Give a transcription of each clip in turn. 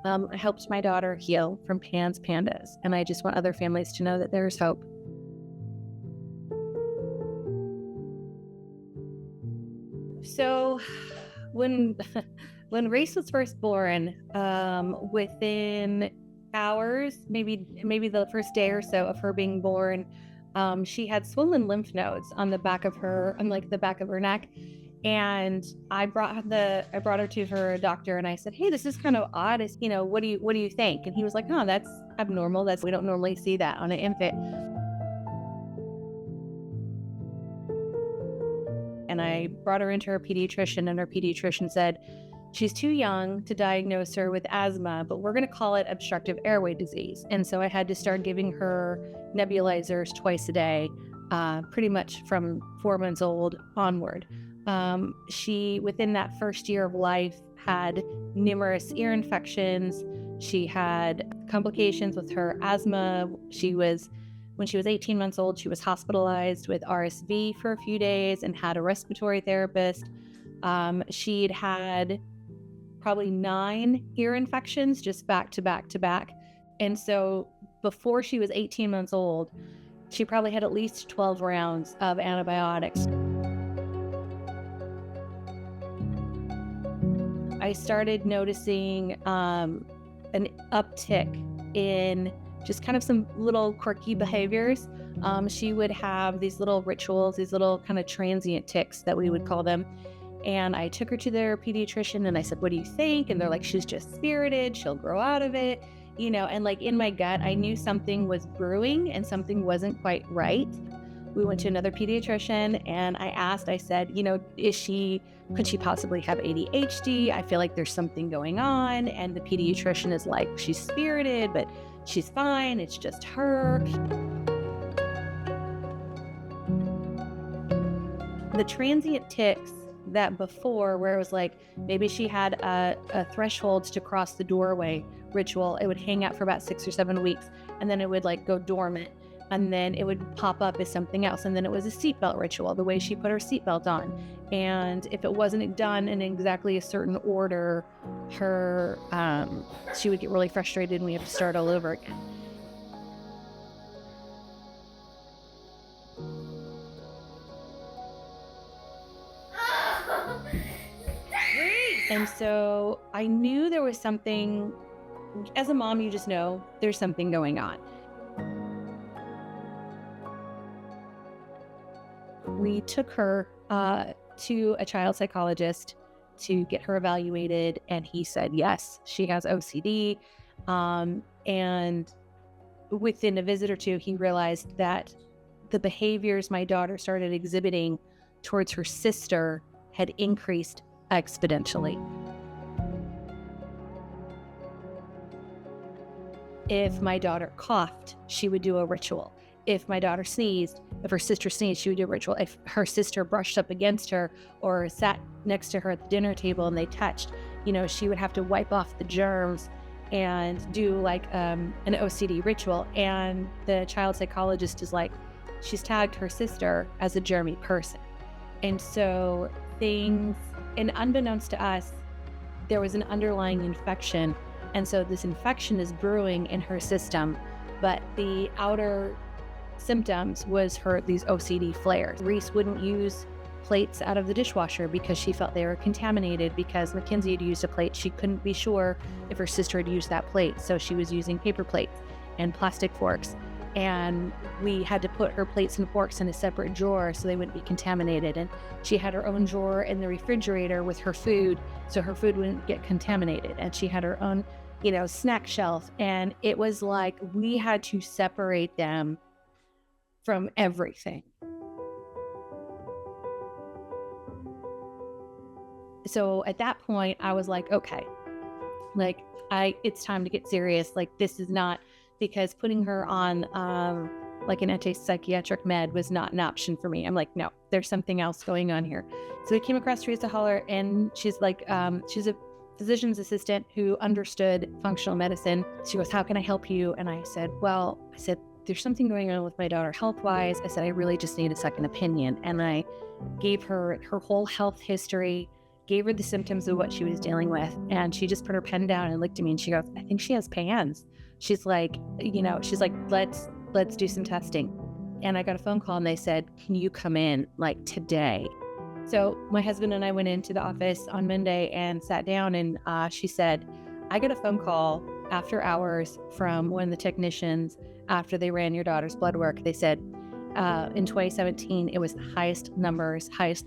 I helped my daughter heal from PANS, PANDAS, and I just want other families to know that there's hope. So when when Reese was first born, within hours, maybe the first day or so of her being born, she had swollen lymph nodes on the back of her, on like the back of her neck. And I brought her to her doctor and I said, "Hey, this is kind of odd. What do you think?" And he was like, "Oh, that's abnormal. We don't normally see that on an infant." And I brought her into her pediatrician, and her pediatrician said, "She's too young to diagnose her with asthma, but we're going to call it obstructive airway disease." And so I had to start giving her nebulizers twice a day, pretty much from 4 months old onward. She, within that first year of life, had numerous ear infections. She had complications with her asthma. When she was 18 months old, she was hospitalized with RSV for a few days and had a respiratory therapist. She'd had probably 9 ear infections just back to back to back. And so before she was 18 months old, she probably had at least 12 rounds of antibiotics. I started noticing an uptick in just kind of some little quirky behaviors. She would have these little rituals, these little kind of transient tics that we would call them. And I took her to their pediatrician and I said, "What do you think?" And they're like, "She's just spirited. She'll grow out of it." And like in my gut, I knew something was brewing and something wasn't quite right. We went to another pediatrician and I said, could she possibly have ADHD? I feel like there's something going on. And the pediatrician is like, "She's spirited, but she's fine. It's just her." The transient tics that before, where it was like maybe she had a threshold to cross the doorway ritual, it would hang out for about 6 or 7 weeks and then it would like go dormant. And then it would pop up as something else. And then it was a seatbelt ritual, the way she put her seatbelt on. And if it wasn't done in exactly a certain order, she would get really frustrated and we have to start all over again. And so I knew there was something. As a mom, you just know there's something going on. We took her to a child psychologist to get her evaluated, and he said, yes, she has OCD. And within a visit or two, he realized that the behaviors my daughter started exhibiting towards her sister had increased exponentially. If my daughter coughed, she would do a ritual. If my daughter sneezed, if her sister sneezed, she would do a ritual. If her sister brushed up against her or sat next to her at the dinner table and they touched, she would have to wipe off the germs and do like an OCD ritual. And the child psychologist is like, she's tagged her sister as a germy person. And so and unbeknownst to us, there was an underlying infection. And so this infection is brewing in her system, but the outer symptoms was these OCD flares. Reese wouldn't use plates out of the dishwasher because she felt they were contaminated because Mackenzie had used a plate. She couldn't be sure if her sister had used that plate. So she was using paper plates and plastic forks. And we had to put her plates and forks in a separate drawer so they wouldn't be contaminated. And she had her own drawer in the refrigerator with her food so her food wouldn't get contaminated. And she had her own, snack shelf. And it was like we had to separate them from everything. So at that point, I was like, okay, it's time to get serious. Like, this is not, because putting her on like an anti-psychiatric med was not an option for me. I'm like, no, there's something else going on here. So we came across Teresa Holler, and she's like, she's a physician's assistant who understood functional medicine. She goes, "How can I help you?" And I said, there's something going on with my daughter health-wise. I said, I really just need a second opinion. And I gave her whole health history. gave her the symptoms of what she was dealing with. And she just put her pen down and looked at me and she goes, I think she has PANDAS. She's like, let's do some testing. And I got a phone call and they said, can you come in like today? So my husband and I went into the office on Monday and sat down, and she said, I got a phone call after hours from one of the technicians after they ran your daughter's blood work. They said in 2017, it was the highest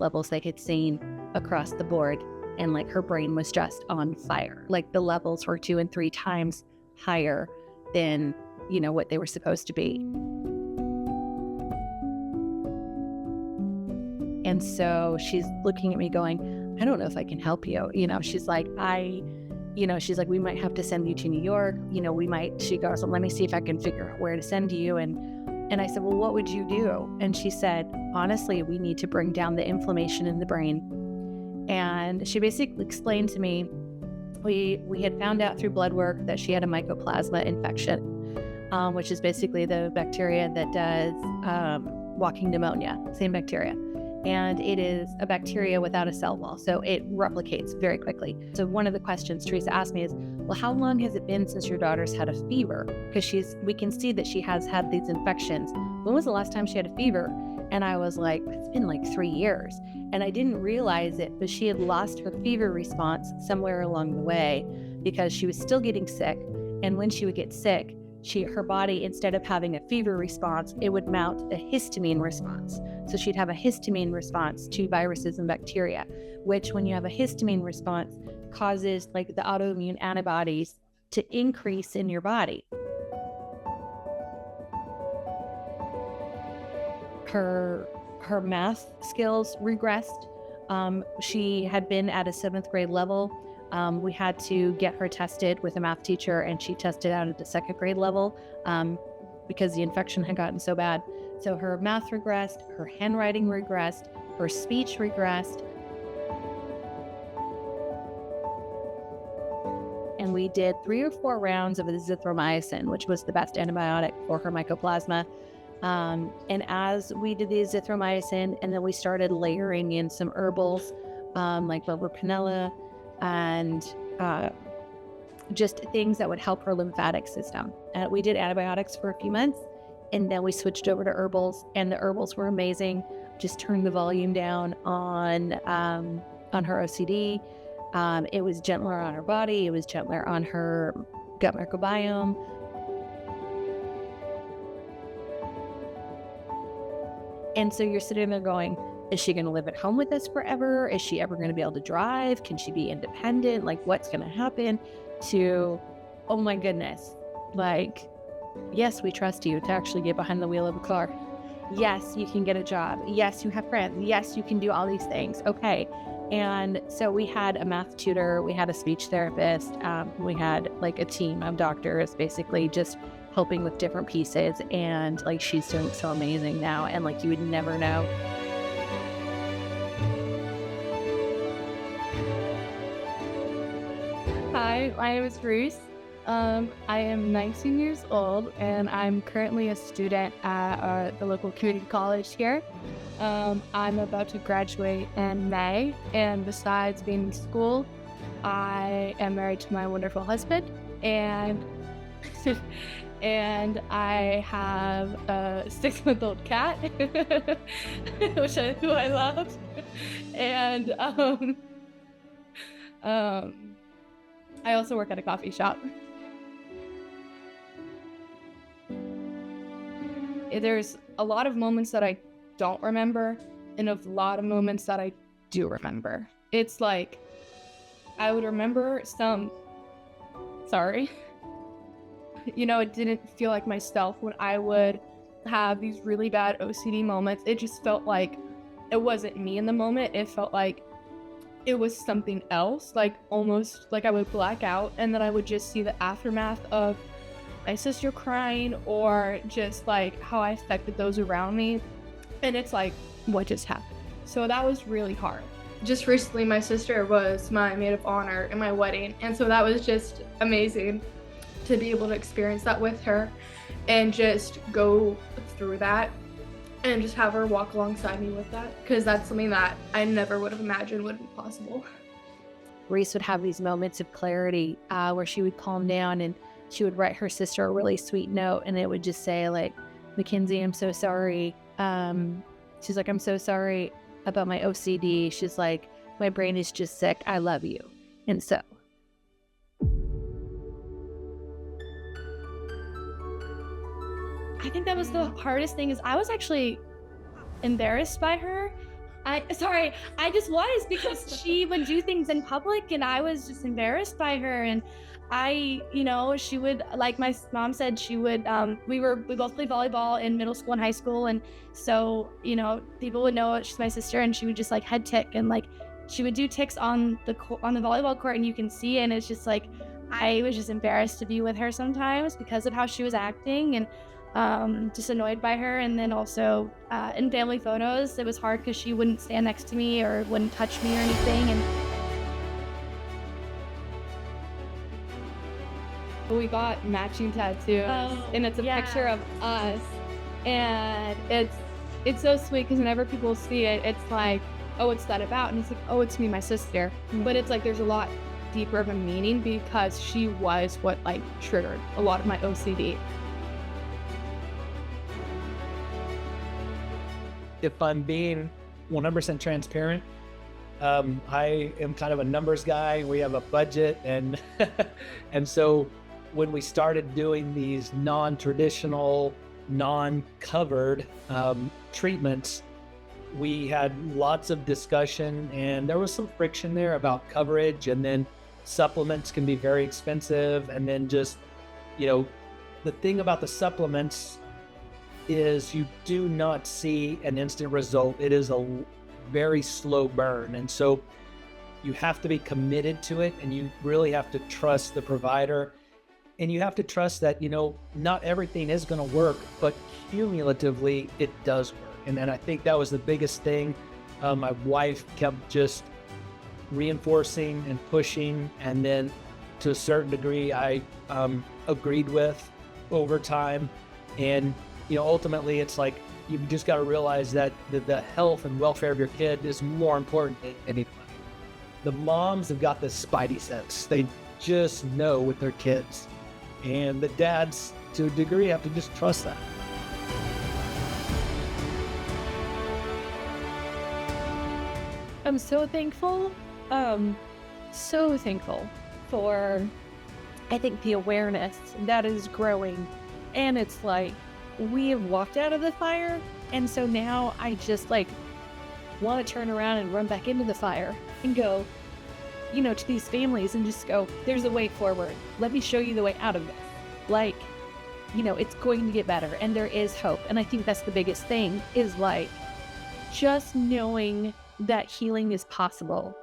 levels they had seen across the board. And like her brain was just on fire. Like the levels were 2 and 3 times higher than, what they were supposed to be. And so she's looking at me going, I don't know if I can help you. She's like, we might have to send you to New York. She goes, well, let me see if I can figure out where to send you. And I said, well, what would you do? And she said, honestly, we need to bring down the inflammation in the brain. And she basically explained to me, we had found out through blood work that she had a mycoplasma infection, which is basically the bacteria that does walking pneumonia, same bacteria. And it is a bacteria without a cell wall, so it replicates very quickly. So one of the questions Teresa asked me is, well, how long has it been since your daughter's had a fever? Because we can see that she has had these infections. When was the last time she had a fever? And I was like, it's been like 3 years. And I didn't realize it, but she had lost her fever response somewhere along the way because she was still getting sick. And when she would get sick, her body, instead of having a fever response, it would mount a histamine response. So she'd have a histamine response to viruses and bacteria, which when you have a histamine response causes like the autoimmune antibodies to increase in your body. Her math skills regressed. She had been at a 7th grade level. We had to get her tested with a math teacher, and she tested out at the 2nd grade level because the infection had gotten so bad. So her math regressed, her handwriting regressed, her speech regressed. And we did 3 or 4 rounds of azithromycin, which was the best antibiotic for her mycoplasma. And as we did the azithromycin, and then we started layering in some herbals like Panella and just things that would help her lymphatic system. We did antibiotics for a few months, and then we switched over to herbals, and the herbals were amazing. Just turned the volume down on her OCD. It was gentler on her body. It was gentler on her gut microbiome. And so you're sitting there going, is she going to live at home with us forever? Is she ever going to be able to drive? Can she be independent? Like, what's going to happen? To, oh my goodness, like, yes, we trust you to actually get behind the wheel of a car. Yes, you can get a job. Yes, you have friends. Yes, you can do all these things. Okay. And so we had a math tutor, we had a speech therapist, we had like a team of doctors basically just helping with different pieces. And like, she's doing so amazing now. And like, you would never know. Hi, my name is Reese. I am 19 years old, and I'm currently a student at the local community college here. I'm about to graduate in May, and besides being in school, I am married to my wonderful husband, and and I have a 6-month-old cat, who I love, and I also work at a coffee shop. There's a lot of moments that I don't remember, and a lot of moments that I do remember. It's like, I would remember it didn't feel like myself when I would have these really bad OCD moments. It just felt like it wasn't me in the moment. It felt like it was something else, like almost like I would black out, and then I would just see the aftermath of my sister crying, or just like how I affected those around me. And it's like, what just happened? So that was really hard. Just recently, my sister was my maid of honor in my wedding, and so that was just amazing to be able to experience that with her and just go through that and just have her walk alongside me with that, because that's something that I never would have imagined would be possible. Reese would have these moments of clarity where she would calm down and she would write her sister a really sweet note, and it would just say like, Mackenzie, I'm so sorry. She's like, I'm so sorry about my OCD. She's like, my brain is just sick. I love you. And so. I think that was the hardest thing, is I was actually embarrassed by her. I just was, because she would do things in public and I was just embarrassed by her. And she would, like my mom said, she would, we both played volleyball in middle school and high school. And so, people would know she's my sister, and she would just like head tick, and like, she would do ticks on the volleyball court, and you can see it. And it's just like, I was just embarrassed to be with her sometimes because of how she was acting, and just annoyed by her. And then also in family photos, it was hard because she wouldn't stand next to me or wouldn't touch me or anything. And we got matching tattoos, and it's a picture of us, and it's so sweet because whenever people see it, it's like, oh, what's that about? And it's like, oh, it's me, my sister. But it's like, there's a lot deeper of a meaning, because she was what like triggered a lot of my OCD. If I'm being 100% transparent, I am kind of a numbers guy. We have a budget, and and so when we started doing these non-traditional, non-covered treatments, we had lots of discussion, and there was some friction there about coverage, and then supplements can be very expensive. And then just, the thing about the supplements is you do not see an instant result. It is a very slow burn. And so you have to be committed to it, and you really have to trust the provider, and you have to trust that, not everything is going to work, but cumulatively it does work. And I think that was the biggest thing. My wife kept just reinforcing and pushing, and then to a certain degree I agreed with over time. And ultimately it's like, you just got to realize that the health and welfare of your kid is more important than anything. The moms have got this spidey sense. They just know with their kids, and the dads to a degree have to just trust that. I'm so thankful for, I think, the awareness that is growing. And it's like, we have walked out of the fire, and so now I just like want to turn around and run back into the fire and go, to these families and just go, there's a way forward. Let me show you the way out of this. Like, it's going to get better, and there is hope. And I think that's the biggest thing, is like just knowing that healing is possible.